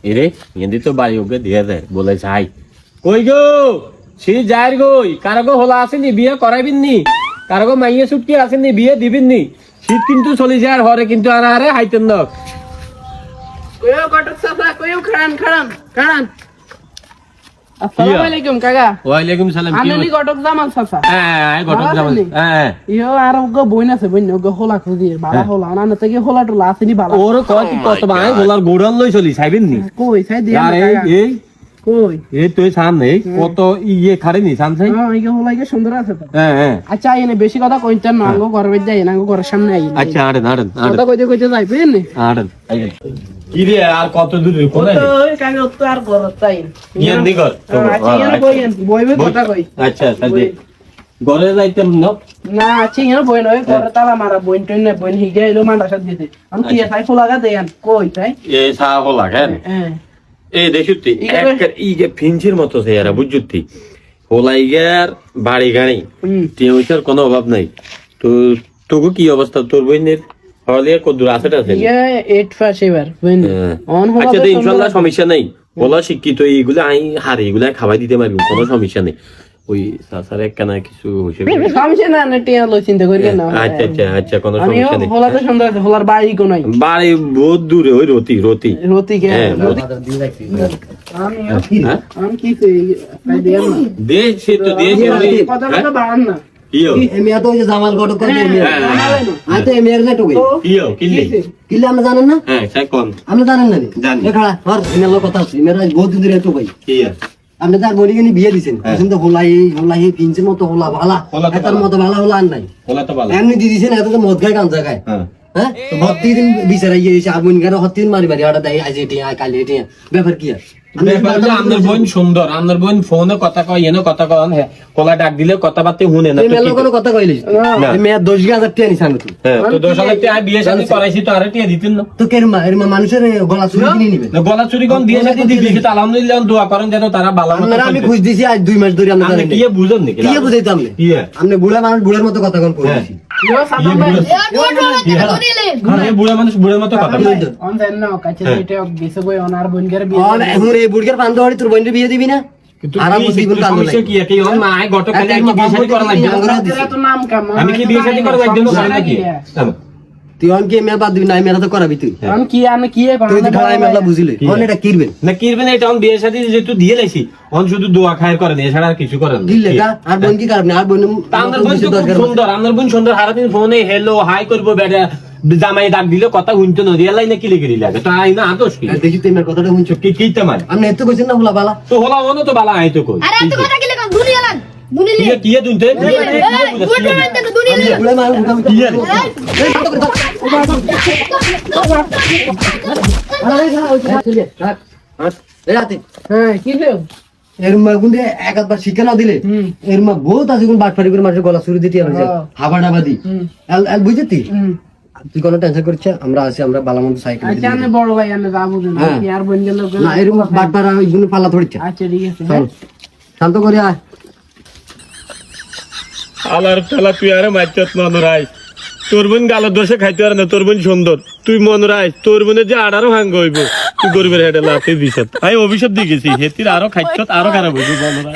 এরে এদি তো বাড়ি ওকে দিয়ে দেয় বলে যাই কই গো সে যাই গই কারগো হলা আসেনি বিয়ে করাইবিননি কারগো মাইয়ে ছুটকি আসেনি বিয়ে দিবিননি শীত কিন্তু চলে যায় আর হরে কিন্তু আরে হাইতেন না কইও কটক সাফা কইও খান আসসালামু আলাইকুম কাকা ওয়ালাইকুম সালাম কি আমি কটক জামাল সাফা হ্যাঁ গটক জামাল হ্যাঁ ইয়ো আর গো বইন আছে বইন গো হোলা খুদি বালা হোলা না না থেকে হোলা টলা আসেনি বালা ওর কত ভাই গোলার গোড়ান লই চলি চাইবেননি কই চাই দিয়া আরে এই কই এই তুই সামনে কত ইয়ে খারেনি সামনে হ্যাঁ এই হোলা কি সুন্দর আছে তো হ্যাঁ আচ্ছা এনে বেশি কথা কইতেন না গো ঘরে যাই না গো ঘরের সামনে আই আচ্ছা আড়েন কথা কইতে যাইবেন আড়েন কি রে আর কত দূর কোনে ওই কাগে তো আর ঘর তাই ইয়ান দিগর আচ্ছা ইয়ান বইবে কথা কই আচ্ছা তাহলে ঘরে যাইতেন না না আচ্ছা ইয়ান বই নয় ঘরে তালা মারা বইন টইন না বইন হিগে এলো মান্ডা সাথ দিতে আমি কি তাই ফোলাগা দেন কই তাই এ সাহ লাগেন হ্যাঁ এই দেখুতি এক ইগে ফিঞ্চের মতো সে এরা বুঝুতি হোলাইগার বাড়ি গাড়ি টিউশন কোনো অভাব নাই তো তোকে কি অবস্থা তোর বইনের হলে কত দূর আছে আছে ইয়ে 8 পাস এবার বইন অন হলো আচ্ছা ইনশাআল্লাহ সমস্যা নাই ওলা শিক্ষিত এইগুলো আই হারে এগুলা খাওয়াই দিতে পারবি কোনো সমস্যা নেই ওই সাসার একখানা কিছু হইছে সমস্যা না না টিয়া লো চিন্তা করি না আচ্ছা কোনো আমি সমস্যা নেই হোলাতে সুন্দর আছে হোলার বাড়ি কো নাই বাড়ি বহুত দূরে ওই রতি কে আমি কি কই তাই দেন না দেশ সে তো দেশ কথা কথা বাড়ান না ইয়ো এমিয়া তো ওই যে জামাল গটক করে এমিয়া আই তো এমিয়ার না টুকই ইয়ো কিলি কিলে আমরা জানেন না হ্যাঁ সাই কোন আমরা জানেন না জানি। এ খাড়া আর এমিয়ার কথা আছে এমিয়ার বহুত দূরে টুকই ইয়া আপনি তার বলি গনি বিয়ে দিছেন কিন্তু হোলাই পিনছেন মতো হোলা ভালা এটার মতো ভালা হোলা আর নাই বলা তো ভালো এমনি দি দিছেন এত তো মদ খায় কান জায়গায় হ্যাঁ হ্যাঁ তো ভর্তি দিন বিচারা গিয়ে এসে আগুন গাড়ি হত্তিন মারি মারি আড়া দেয় আজ এটি কাল এটি ব্যাপার কি আর আপনার বোন সুন্দর আপনার বোন ফোনে কথা কয় এনে কথা কন হ্যাঁ কোলা ডাক দিলে কথাবার্তা শুনে না এমিয়ার কোনো কথা কইলি এমিয়ার 10,000 টাকা নিছান তুই তো 10,000 টাকা বিয়ে শাদী করাইছি তো আরে টাকা দিতেন না তো এরমা মানুষের গলা চুরি কিনে নিবে না গলা চুরি কোন বিয়ে শাদী দিবি কিন্তু আলহামদুলিল্লাহ দোয়া করেন যেন তারা ভালো মতো আপনারা আমি খুঁজ দিছি আজ 2 মাস ধরে আমরা আপনি কি বুঝেন নাকি কি বুঝাইতাম না ইয়ে আপনি বুড়া মানুষ বুড়ার মতো কথা কোন কইছি ইয়ো সাদা ভাই বুড়া মানুষ বুড়ার মতো কথা বলে অন দেন না কাছে এটা গেছে বই অনার বইনগার বিয়ে আর এখন এই বুড়ির পান্দ হড়ি তোর বোনের বিয়ে দিবি না আর আমি জীবন কান্দ নাই কি কি ওর মা গতকাল কি বিয়ে শাদী করা লাগবে তো নাম কাম আমি কি বিয়ে শাদী করা লাগবে না নাকি তুই অন কি মেয়ে বাদ দিবি না মেয়েরা তো করাবি তুই আমি কি তুই খাড়াই মেলা বুঝিলে অন এটা কিরবে না কিরবেন এটা অন বিয়ে শাদী যেহেতু দিয়ে লাইছি অন শুধু দোয়া খায় করেন এছাড়া আর কিছু করেন দিলে কা আর বোন কি কারণে আর বোন আপনার বোন তো খুব সুন্দর আপনার বোন সুন্দর সারাদিন ফোনে হেলো হাই করবো বেটা জামাই ডাক দিলে কথা শুনতে না রিয়াল লাইনে কিলে গিরি লাগে তো আই না আদর্শ কি দেখি তুই মেয়ের কথাটা শুনছো কি কিতে মানে আপনি এত কইছেন না বলা বালা তো হলা অন তো বালা আই তো কই আরে এত কথা কি লেখা দুনিয়া লাগ দুনিয়া কি কি দুনতে দুনিয়া বুড়া মানুষ কি হ্যাঁ কি দেও এর মা গুন্ডে একবার শিক্ষা না দিলে এর মা বহুত আছে কোন বাটপাড়ি করে মানুষের গলা চুরি দিতে হবে হাবা ডাবা দি এল বুঝতি তুই কোনো টেনশন করছ আমরা আছি আমরা বালামন্ত সাইকেল আচ্ছা আমি বড় ভাই আমি যাবো না কি আর বইনগার লোক না এরকম বাটপাড়া ওইগুলো পাল্লা ধরছে আচ্ছা ঠিক আছে শান্ত করে আয় আলার তালা তুই আরে মাইচত মনরাই তোর বোন গালো দোষে খাইতে পারে না তোর বোন সুন্দর তুই মনরাই তোর বোনের যে আরো ভাঙ্গ হইব তুই গরিবের হেডে লাফে দিছত আমি অভিশাপ দিয়ে গেছি হেতির আরো খাইছত আরো খারাপ হইব মনরাই